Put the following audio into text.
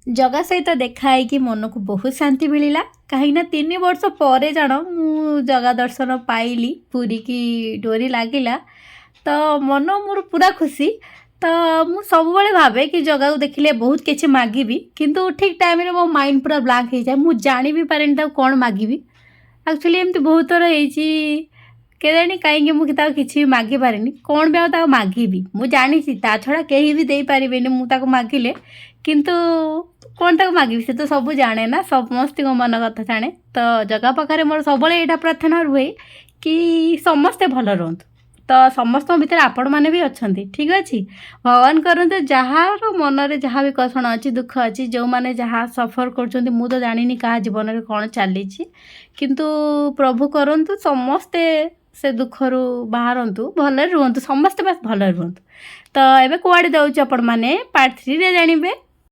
ଜଗା ସହିତ ଦେଖା ହେଇକି ମନକୁ ବହୁତ ଶାନ୍ତି ମିଳିଲା। କାହିଁକିନା 3 ବର୍ଷ ପରେ ଜାଣ ମୁଁ ଜଗା ଦର୍ଶନ ପାଇଲି, ପୁରୀକି ଡୋରି ଲାଗିଲା। ତ ମନ ମୋର ପୁରା ଖୁସି। ତ ମୁଁ ସବୁବେଳେ ଭାବେ କି ଜଗାକୁ ଦେଖିଲେ ବହୁତ କିଛି ମାଗିବି, କିନ୍ତୁ ଠିକ୍ ଟାଇମ୍‌ରେ ମୋ ମାଇଣ୍ଡ ପୁରା ବ୍ଲାଙ୍କ ହେଇଯାଏ। ମୁଁ ଜାଣି ବି ପାରେନି ତାକୁ କ'ଣ ମାଗିବି। ଆକ୍ଚୁଆଲି ଏମିତି ବହୁତ ଥର ହେଇଛି। କେଜାଣି କାହିଁକି ମୁଁ ତାକୁ କିଛି ବି ମାଗିପାରିନି। କ'ଣ ପାଇଁ ଆଉ ତାକୁ ମାଗିବି? ମୁଁ ଜାଣିଛି ତା ଛଡ଼ା କେହି ବି ଦେଇପାରିବେନି ମୁଁ ତାକୁ ମାଗିଲେ। କିନ୍ତୁ କ'ଣ ତାକୁ ମାଗିବି? ସେ ତ ସବୁ ଜାଣେ ନା, ସମସ୍ତିଙ୍କ ମନ କଥା ଜାଣେ। ତ ଜଗା ପାଖରେ ମୋର ସବୁବେଳେ ଏଇଟା ପ୍ରାର୍ଥନା ରୁହେ କି ସମସ୍ତେ ଭଲ ରୁହନ୍ତୁ। ତ ସମସ୍ତଙ୍କ ଭିତରେ ଆପଣମାନେ ବି ଅଛନ୍ତି, ଠିକ୍ ଅଛି? ଭଗବାନ କରନ୍ତୁ ଯାହାର ମନରେ ଯାହା ବି କଷଣ ଅଛି, ଦୁଃଖ ଅଛି, ଯେଉଁମାନେ ଯାହା ସଫର କରୁଛନ୍ତି, ମୁଁ ତ ଜାଣିନି କାହା ଜୀବନରେ କ'ଣ ଚାଲିଛି। କିନ୍ତୁ ପ୍ରଭୁ କରନ୍ତୁ ସମସ୍ତେ ସେ ଦୁଃଖରୁ ବାହାରନ୍ତୁ, ଭଲରେ ରୁହନ୍ତୁ, ସମସ୍ତେ ବାସ୍ ଭଲରେ ରୁହନ୍ତୁ। ତ ଏବେ କୁଆଡ଼େ ଯାଉଛୁ ଆପଣମାନେ? ପାର୍ଟ 3ରେ ଜାଣିବେ।